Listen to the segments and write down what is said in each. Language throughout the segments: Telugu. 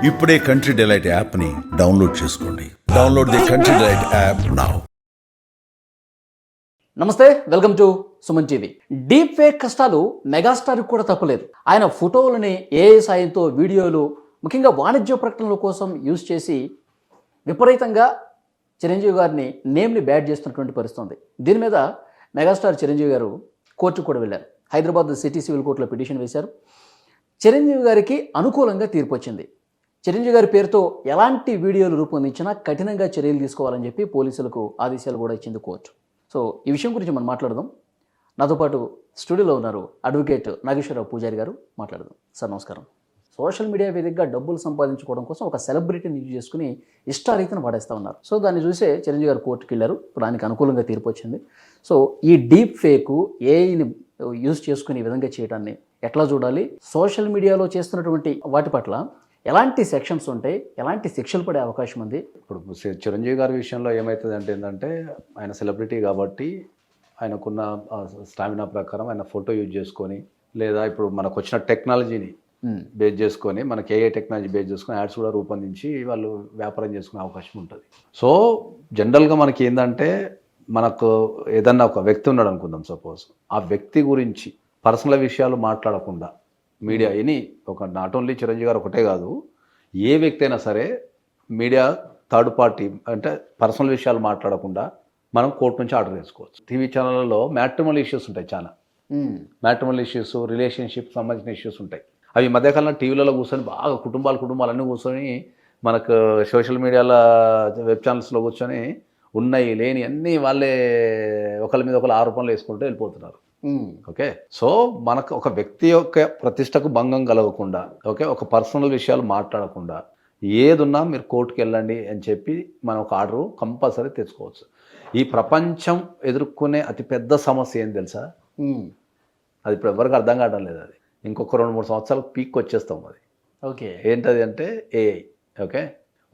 ఇప్పుడే కంట్రీ డిలైట్ యాప్ని డౌన్లోడ్ చేసుకోండి. Download the Country Delight app now. నమస్తే, welcome to Suman TV. Deepfake కష్టాలు మెగాస్టార్కి కూడా తప్పలేదు. ఆయన ఫోటోలని ఏఐ సాయంతో వీడియోలు, ముఖ్యంగా వాణిజ్య ప్రకటనల కోసం యూజ్ చేసి విపరీతంగా చిరంజీవి గారిని నేమ్ని బ్యాడ్ చేస్తున్నటువంటి పరిస్థితి ఉంది. దీని మీద మెగాస్టార్ చిరంజీవి గారు కోర్టుకు కూడా వెళ్ళారు. హైదరాబాద్ సిటీ సివిల్ కోర్టులో పిటిషన్ వేశారు. చిరంజీవి గారికి అనుకూలంగా తీర్పు వచ్చింది. చిరంజీవి గారి పేరుతో ఎలాంటి వీడియోలు రూపొందించినా కఠినంగా చర్యలు తీసుకోవాలని చెప్పి పోలీసులకు ఆదేశాలు కూడా ఇచ్చింది కోర్టు. సో ఈ విషయం గురించి మనం మాట్లాడదాం. నాతో పాటు స్టూడియోలో ఉన్నారు అడ్వకేట్ నాగేశ్వరరావు పూజారి గారు. మాట్లాడదాం. సార్ నమస్కారం. సోషల్ మీడియా వేదికగా డబ్బులు సంపాదించుకోవడం కోసం ఒక సెలబ్రిటీని యూజ్ చేసుకుని ఇష్టారీతిని వాడేస్తూ ఉన్నారు. సో దాన్ని చూసే చిరంజీవి గారు కోర్టుకు వెళ్ళారు. ఇప్పుడు దానికి అనుకూలంగా తీర్పు వచ్చింది. సో ఈ డీప్ ఫేక్ ఏఐని యూజ్ చేసుకుని ఈ విధంగా చేయడాన్ని ఎట్లా చూడాలి, సోషల్ మీడియాలో చేస్తున్నటువంటి వాటి పట్ల ఎలాంటి సెక్షన్స్ ఉంటాయి, ఎలాంటి శిక్షలు పడే అవకాశం ఉంది? ఇప్పుడు చిరంజీవి గారి విషయంలో ఏమవుతుంది ఏంటంటే ఆయన సెలబ్రిటీ కాబట్టి ఆయనకున్న స్టామినా ప్రకారం ఆయన ఫోటో యూజ్ చేసుకొని, లేదా ఇప్పుడు మనకు వచ్చిన టెక్నాలజీని బేస్ చేసుకొని, మనకి ఏఐ టెక్నాలజీ బేస్ చేసుకొని యాడ్స్ కూడా రూపొందించి వాళ్ళు వ్యాపారం చేసుకునే అవకాశం ఉంటుంది. సో జనరల్గా మనకి ఏంటంటే, మనకు ఏదన్నా ఒక వ్యక్తి ఉన్నాడు అనుకుందాం, సపోజ్ ఆ వ్యక్తి గురించి పర్సనల్ విషయాలు మాట్లాడకుండా మీడియా ఒక నాట్ ఓన్లీ చిరంజీవి గారు ఒకటే కాదు, ఏ వ్యక్తి అయినా సరే మీడియా థర్డ్ పార్టీ అంటే పర్సనల్ విషయాలు మాట్లాడకుండా మనం కోర్టు నుంచి ఆర్డర్ చేసుకోవచ్చు. టీవీ ఛానళ్ళలో మ్యాట్రిమోనల్ ఇష్యూస్ ఉంటాయి, చాలా మ్యాట్రిమోనల్ ఇష్యూస్, రిలేషన్షిప్ సంబంధించిన ఇష్యూస్ ఉంటాయి. అవి ఈ మధ్యకాలంలో టీవీలలో కూర్చొని బాగా కుటుంబాలన్నీ కూర్చొని మనకు సోషల్ మీడియాలో వెబ్ ఛానల్స్లో కూర్చొని ఉన్నాయి లేని అన్నీ వాళ్ళే ఒకరి మీద ఒకరు ఆరోపణలు వేసుకుంటూ వెళ్ళిపోతున్నారు. ఓకే, సో మనకు ఒక వ్యక్తి యొక్క ప్రతిష్టకు భంగం కలగకుండా, ఓకే, ఒక పర్సనల్ విషయాలు మాట్లాడకుండా ఏదున్నా మీరు కోర్టుకు వెళ్ళండి అని చెప్పి మనం ఒక ఆర్డర్ కంపల్సరీ తెచ్చుకోవచ్చు. ఈ ప్రపంచం ఎదుర్కొనే అతిపెద్ద సమస్య ఏం తెలుసా? అది ఇప్పుడు ఎవరికి అర్థం కావడం లేదు. అది ఇంకొక 2-3 సంవత్సరాలకు పీక్ వచ్చేస్తాం. అది ఓకే, ఏంటది అంటే ఏఐ. ఓకే,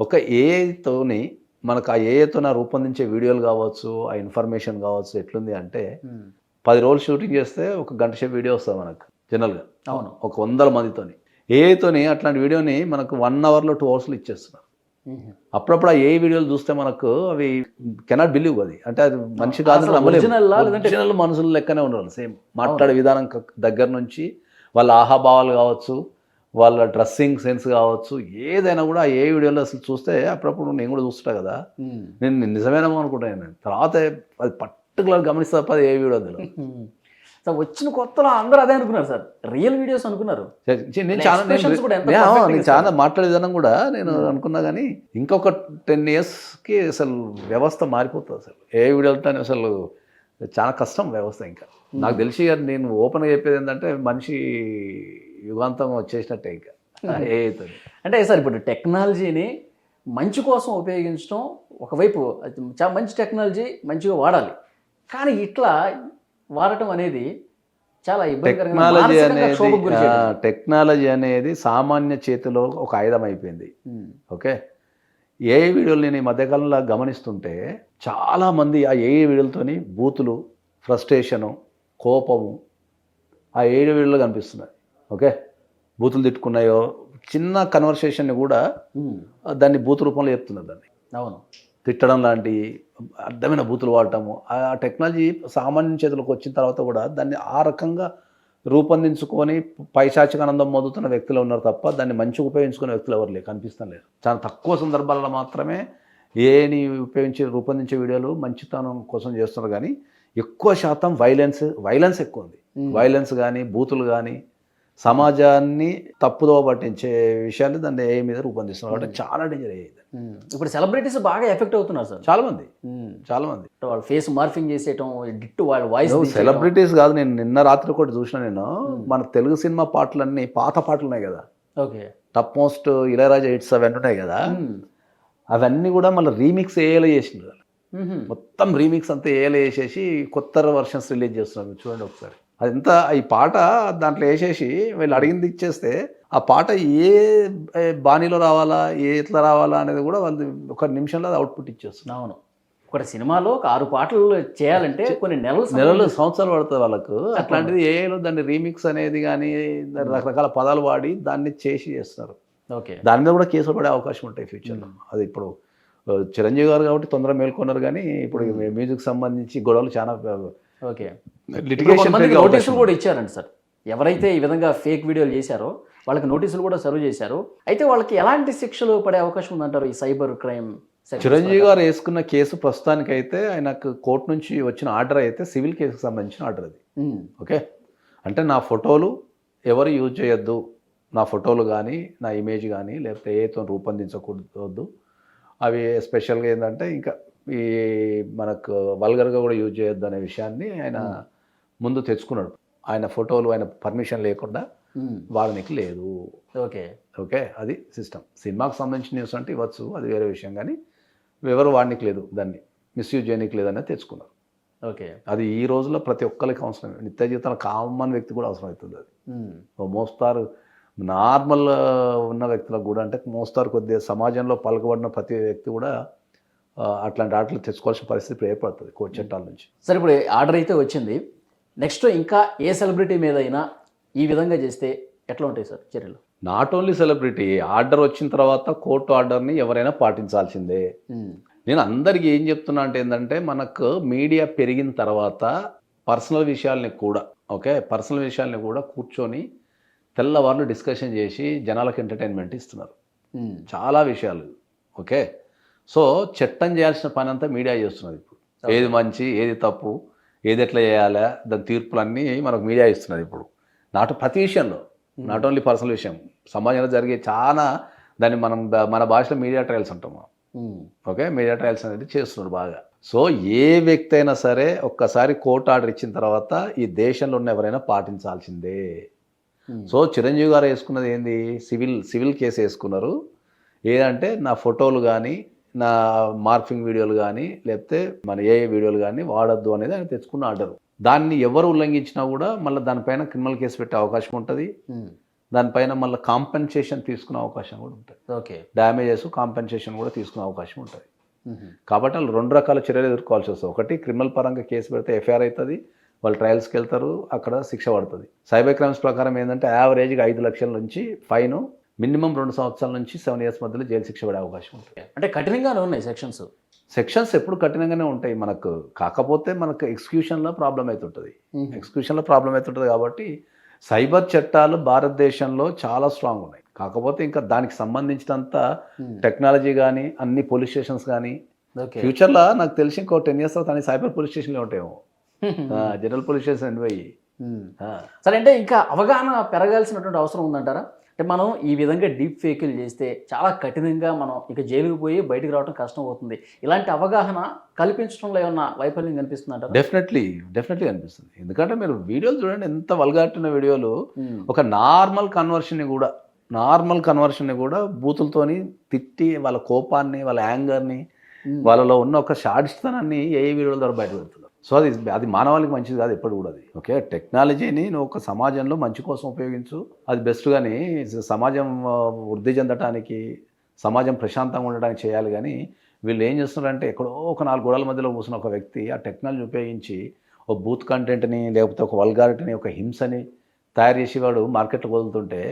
ఒక ఏఐతోని మనకు ఆ ఏఐతో రూపొందించే వీడియోలు కావచ్చు, ఆ ఇన్ఫర్మేషన్ కావచ్చు, ఎట్లుంది అంటే 10 రోజులు షూటింగ్ చేస్తే ఒక గంట సేపు వీడియో వస్తుంది మనకు జనరల్గా. అవును, ఒక 100 మందితోని. ఏఐతోని అట్లాంటి వీడియోని మనకు 1 అవర్లో 2 అవర్స్లో ఇచ్చేస్తున్నారు. అప్పుడప్పుడు ఆ ఏ వీడియోలు చూస్తే మనకు అవి కెనాట్ బిలీవ్. అది అంటే అది మనిషి కాదు, ఒరిజినల్ మనుషుల లెక్కనే ఉండాలి. సేమ్ మాట్లాడే విధానం దగ్గర నుంచి వాళ్ళ ఆహాభావాలు కావచ్చు, వాళ్ళ డ్రెస్సింగ్ సెన్స్ కావచ్చు, ఏదైనా కూడా ఏ వీడియోలో అసలు చూస్తే అప్పుడప్పుడు నేను కూడా చూస్తా కదా, నేను నిజమేనేమో అనుకుంటాను. నేను తర్వాత అది పర్టికులర్ గమనిస్తా తప్ప ఏ వీడియో అందులో. సార్ వచ్చిన కొత్తలో అందరూ అదే అనుకున్నారు సార్, రియల్ వీడియోస్ అనుకున్నారు. నేను చాలా మాట్లాడే విధానం కూడా నేను అనుకున్నా, కానీ ఇంకొక 10 yearsకి అసలు వ్యవస్థ మారిపోతుంది. అసలు ఏ వీడియోలతో అసలు చాలా కష్టం వ్యవస్థ. ఇంకా నాకు తెలిసి నేను ఓపెన్గా చెప్పేది ఏంటంటే, మనిషి యుగాంతం వచ్చేసినట్టే ఇంకా ఏదైతుంది. అంటే సార్ ఇప్పుడు టెక్నాలజీని మంచి కోసం ఉపయోగించడం ఒకవైపు చాలా మంచి టెక్నాలజీ, మంచిగా వాడాలి. కానీ ఇట్లా వాడటం అనేది చాలా టెక్నాలజీ అనేది సామాన్య చేతిలో ఒక ఆయుధం అయిపోయింది. ఓకే, ఏఐ వీడియోలు నేను ఈ మధ్యకాలంలో గమనిస్తుంటే చాలామంది ఆ ఏఐ వీడియోలతోని బూతులు, ఫ్రస్ట్రేషను, కోపము ఆ ఏఐ వీడియోలో కనిపిస్తున్నాయి. ఓకే, బూతులు తిట్టుకున్నాయో చిన్న కన్వర్సేషన్ని కూడా దాన్ని బూతు రూపంలో చెప్తున్నారు. దాన్ని అవును తిట్టడం లాంటి అర్థమైన బూతులు వాడటము. ఆ టెక్నాలజీ సామాన్య చేతులకు వచ్చిన తర్వాత కూడా దాన్ని ఆ రకంగా రూపొందించుకొని పైశాచిక ఆనందం పొందుతున్న వ్యక్తులు ఉన్నారు తప్ప దాన్ని మంచిగా ఉపయోగించుకునే వ్యక్తులు ఎవరు కనిపిస్తాం లేదు. చాలా తక్కువ సందర్భాలలో మాత్రమే ఏని ఉపయోగించి రూపొందించే వీడియోలు మంచితనం కోసం చేస్తున్నారు. కానీ ఎక్కువ శాతం వైలెన్స్ ఎక్కువ ఉంది. వైలెన్స్ కానీ, బూతులు కానీ, సమాజాన్ని తప్పుదో పట్టించే విషయాలు దాన్ని ఏఐ మీద రూపొందిస్తున్నారు. కాబట్టి చాలా డేంజర్ అయ్యేది. ఇప్పుడు సెలబ్రిటీస్ బాగా ఎఫెక్ట్ అవుతున్నారు సార్. చాలా మంది వాళ్ళ ఫేస్ మార్ఫింగ్ చేసేయటం, డిట్టు వాళ్ళ వాయిస్. సెలబ్రిటీస్ కాదు, నేను నిన్న రాత్రి కూడా చూసిన. నేను మన తెలుగు సినిమా పాటలన్నీ పాత పాటలు ఉన్నాయి కదా, okay, top most Ilaiyaraaja hits అవన్నీ ఉన్నాయి కదా, అవన్నీ కూడా మళ్ళీ రీమిక్స్ ఏఐలో చేసిండ్రు. మొత్తం రీమిక్స్ అంతా ఏఐలో వేసేసి కొత్త వర్షన్స్ రిలీజ్ చేస్తున్నారు. చూడండి ఒకసారి. అదంతా ఈ పాట దాంట్లో వేసేసి వీళ్ళు అడిగింది ఇచ్చేస్తే ఆ పాట ఏ బాణీలో రావాలా, ఎట్లా రావాలా అనేది కూడా వాళ్ళు 1 నిమిషంలో అవుట్పుట్ ఇచ్చేస్తున్నారు. అవును, ఒక సినిమాలో ఒక 6 పాటలు చేయాలంటే కొన్ని నెలలు సంవత్సరాలు పడుతుంది వాళ్ళకు. అట్లాంటిది ఏఐలో దాన్ని రీమిక్స్ అనేది కానీ రకరకాల పదాలు వాడి దాన్ని చేస్తున్నారు. ఓకే. దాని మీద కూడా కేసులు పడే అవకాశం ఉంటాయి ఫ్యూచర్లో. అది ఇప్పుడు చిరంజీవి గారు కాబట్టి తొందరగా మేల్కొన్నారు, కానీ ఇప్పుడు మ్యూజిక్ సంబంధించి గొడవలు చాలా ఓకే. లిటిగేషన్ నోటీసులు కూడా ఇచ్చారండి సార్. ఎవరైతే ఈ విధంగా ఫేక్ వీడియోలు చేశారో వాళ్ళకి నోటీసులు కూడా సర్వ్ చేశారు. అయితే వాళ్ళకి ఎలాంటి శిక్షలు పడే అవకాశం ఉందంటారు ఈ సైబర్ క్రైమ్? చిరంజీవి గారు వేసుకున్న కేసు ప్రస్తుతానికైతే ఆయనకు కోర్టు నుంచి వచ్చిన ఆర్డర్ అయితే సివిల్ కేసుకు సంబంధించిన ఆర్డర్ అది. ఓకే, అంటే నా ఫోటోలు ఎవరు యూజ్ చేయొద్దు, నా ఫోటోలు కానీ నా ఇమేజ్ కానీ లేకపోతే ఏతో రూపొందించకూడదు, అవి స్పెషల్గా ఏంటంటే ఇంకా ఈ మనకు వల్గర్గా కూడా యూజ్ చేయొద్దు అనే విషయాన్ని ఆయన ముందు తెచ్చుకున్నాడు. ఆయన ఫోటోలు ఆయన పర్మిషన్ లేకుండా వాడనికి లేదు. ఓకే ఓకే, అది సిస్టమ్. సినిమాకు సంబంధించిన న్యూస్ అంటే ఇవ్వచ్చు, అది వేరే విషయం, కానీ ఎవరు వాడనికి లేదు, దాన్ని మిస్యూజ్ చేయడానికి లేదనేది తెచ్చుకున్నారు. ఓకే, అది ఈ రోజుల్లో ప్రతి ఒక్కరికి అవసరం, నిత్య జీవితంలో కామన్ వ్యక్తి కూడా అవసరం అవుతుంది. అది ఓ మోస్తారు నార్మల్ ఉన్న వ్యక్తులకు కూడా, అంటే మోస్తారు కొద్దిగా సమాజంలో పలకబడిన ప్రతి వ్యక్తి కూడా అట్లాంటి ఆటలు తెచ్చుకోవాల్సిన పరిస్థితి ఇప్పుడు ఏర్పడుతుంది కోర్టు చట్టాల నుంచి. సరే, ఇప్పుడు ఆర్డర్ అయితే వచ్చింది. నెక్స్ట్ ఇంకా ఏ సెలబ్రిటీ మీద అయినా ఈ విధంగా చేస్తే ఎట్లా ఉంటాయి సార్ చర్యలు? నాట్ ఓన్లీ సెలబ్రిటీ, ఆర్డర్ వచ్చిన తర్వాత కోర్టు ఆర్డర్ని ఎవరైనా పాటించాల్సిందే. నేను అందరికీ ఏం చెప్తున్నా అంటే ఏంటంటే, మనకు మీడియా పెరిగిన తర్వాత పర్సనల్ విషయాల్ని కూడా, ఓకే, పర్సనల్ విషయాల్ని కూడా కూర్చొని తెల్లవార్లు డిస్కషన్ చేసి జనాలకు ఎంటర్టైన్మెంట్ ఇస్తున్నారు చాలా విషయాలు. ఓకే, సో చట్టం చేయాల్సిన పని అంతా మీడియా చేస్తున్నది ఇప్పుడు. ఏది మంచి ఏది తప్పు ఏది ఎట్లా చేయాలా దాని తీర్పులన్నీ మనకు మీడియా ఇస్తున్నది ఇప్పుడు. ప్రతి విషయంలో, నాట్ ఓన్లీ పర్సనల్ విషయం, సమాజంలో జరిగే చాలా దాన్ని మనం మన భాషలో మీడియా ట్రయల్స్ అంటాము. ఓకే, మీడియా ట్రయల్స్ అనేది చేస్తున్నారు బాగా. సో ఏ వ్యక్తి అయినా సరే ఒక్కసారి కోర్టు ఆర్డర్ ఇచ్చిన తర్వాత ఈ దేశంలో ఉన్న ఎవరైనా పాటించాల్సిందే. సో చిరంజీవి గారు వేసుకున్నది ఏంది, సివిల్ కేసు వేసుకున్నారు. ఏదంటే నా ఫోటోలు కానీ నా మార్ఫింగ్ వీడియోలు కానీ లేకపోతే మన ఏ వీడియోలు కానీ వాడద్దు అనేది ఆయన తెచ్చుకున్న ఆర్డర్. దాన్ని ఎవరు ఉల్లంఘించినా కూడా మళ్ళీ దానిపైన క్రిమినల్ కేసు పెట్టే అవకాశం ఉంటుంది. దానిపైన మళ్ళీ కాంపెన్సేషన్ తీసుకునే అవకాశం కూడా ఉంటుంది. ఓకే, డ్యామేజెస్ కాంపెన్సేషన్ కూడా తీసుకునే అవకాశం ఉంటుంది. కాబట్టి వాళ్ళు రెండు రకాల చర్యలు ఎదుర్కోవాల్సి వస్తుంది. ఒకటి, క్రిమినల్ పరంగా కేసు పెడితే ఎఫ్ఐఆర్ అవుతుంది, వాళ్ళు ట్రయల్స్కి వెళ్తారు, అక్కడ శిక్ష పడుతుంది. సైబర్ క్రైమ్స్ ప్రకారం ఏంటంటే యావరేజ్గా 5 లక్షల నుంచి ఫైన్, మినిమం 2 సంవత్సరాల నుంచి 7 years మధ్యలో జైలు శిక్ష పడే అవకాశం ఉంటుంది. అంటే కఠినంగానే ఉన్నాయి సెక్షన్స్ ఎప్పుడు కఠినంగానే ఉంటాయి మనకు. కాకపోతే మనకు ఎగ్జిక్యూషన్లో ప్రాబ్లం అవుతుంటుంది. కాబట్టి సైబర్ చట్టాలు భారతదేశంలో చాలా స్ట్రాంగ్ ఉన్నాయి. కాకపోతే ఇంకా దానికి సంబంధించినంత టెక్నాలజీ కానీ అన్ని పోలీస్ స్టేషన్స్ కానీ ఫ్యూచర్లో నాకు తెలిసి ఇంకో 10 years తర్వాత అన్ని సైబర్ పోలీస్ స్టేషన్లో ఉంటాయేమో, జనరల్ పోలీస్ స్టేషన్ అనిపోయి. సరే, అంటే ఇంకా అవగాహన పెరగాల్సినటువంటి అవసరం ఉందంటారా? అంటే మనం ఈ విధంగా డీప్ ఫేకులు చేస్తే చాలా కఠినంగా మనం ఇక జైలుకు పోయి బయటకు రావడం కష్టం అవుతుంది. ఇలాంటి అవగాహన కల్పించడంలో ఏమన్నా వైఫల్యం కనిపిస్తుందంటారా? డెఫినెట్లీ కనిపిస్తుంది. ఎందుకంటే మీరు వీడియోలు చూడండి, ఎంత వల్గారున్న వీడియోలు. ఒక నార్మల్ కన్వర్షన్ని కూడా బూతులతోని తిట్టి వాళ్ళ కోపాన్ని, వాళ్ళ యాంగర్ని, వాళ్ళలో ఉన్న ఒక షాడిస్తనాన్ని ఏ వీడియోల ద్వారా బయట పెడుతున్నారు. సో అది మానవాళికి మంచిది కాదు ఎప్పుడు కూడా అది. ఓకే, టెక్నాలజీని నువ్వు ఒక సమాజంలో మంచి కోసం ఉపయోగించు, అది బెస్ట్. కానీ సమాజం వృద్ధి చెందడానికి, సమాజం ప్రశాంతంగా ఉండడానికి చేయాలి. కానీ వీళ్ళు ఏం చేస్తున్నారంటే, ఎక్కడో ఒక 4 గోడల మధ్యలో కూర్చున్న ఒక వ్యక్తి ఆ టెక్నాలజీ ఉపయోగించి ఒక బూత్ కంటెంట్ని లేకపోతే ఒక వల్గారిటీని, ఒక హింసని తయారు చేసి వాడు మార్కెట్లో వదులుతుంటే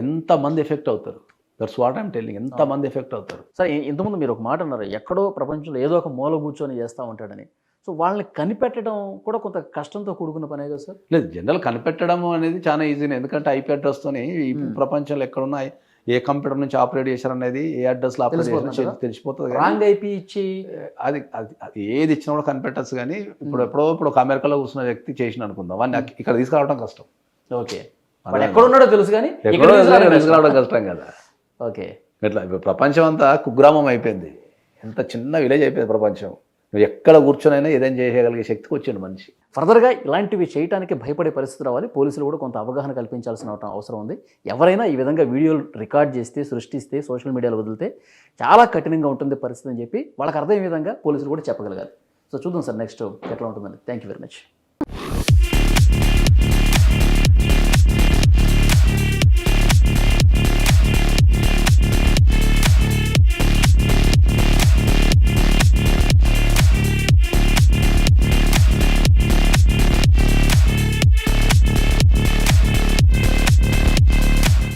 ఎంతమంది ఎఫెక్ట్ అవుతారు? That's what I'm telling. ఎంతమంది ఎఫెక్ట్ అవుతారు? సార్, ఇంతకుముందు మీరు ఒక మాట అన్నారు, ఎక్కడో ప్రపంచంలో ఏదో ఒక మూల కూర్చొని చేస్తూ ఉంటాడని. సో వాళ్ళని కనిపెట్టడం కూడా కొంత కష్టంతో కూడుకున్న పనే కదా సార్? లేదు, జనరల్ కనిపెట్టడం అనేది చాలా ఈజీనే. ఎందుకంటే ఐపీ అడ్రస్తోని ఈ ప్రపంచంలో ఎక్కడున్నా ఏ కంప్యూటర్ నుంచి ఆపరేట్ చేశారనేది, ఏ అడ్రస్లో ఆపరేట్ చేశారు తెలిసిపోతుంది. రాంగ్ ఐపీ ఇచ్చి అది ఏది ఇచ్చినా కూడా కనిపెట్టచ్చు. కానీ ఇప్పుడు ఒక అమెరికాలో కూర్చున్న వ్యక్తి చేసిన అనుకుందాం, వాడిని ఇక్కడ తీసుకురావడం కష్టం. ఓకే, ఎక్కడున్నాడో తెలుసు కానీ తీసుకురావడం కష్టం కదా. ఓకే, ఇట్లా ప్రపంచం అంతా కుగ్రామం అయిపోయింది. ఎంత చిన్న విలేజ్ అయిపోయింది ప్రపంచం. నువ్వు ఎక్కడ కూర్చొనైనా ఏదైనా చేయగలిగే శక్తికి వచ్చిండు మనిషి. ఫర్దర్గా ఇలాంటివి చేయడానికి భయపడే పరిస్థితి రావాలి. పోలీసులు కూడా కొంత అవగాహన కల్పించాల్సిన అవసరం ఉంది. ఎవరైనా ఈ విధంగా వీడియోలు రికార్డ్ చేస్తే, సృష్టిస్తే, సోషల్ మీడియాలో వదిలితే చాలా కఠినంగా ఉంటుంది పరిస్థితి అని చెప్పి వాళ్ళకి అర్థమయ్యే విధంగా పోలీసులు కూడా చెప్పగలగాలి. సో చూద్దాం సార్ నెక్స్ట్ ఎట్లా ఉంటుందని. Thank you very much.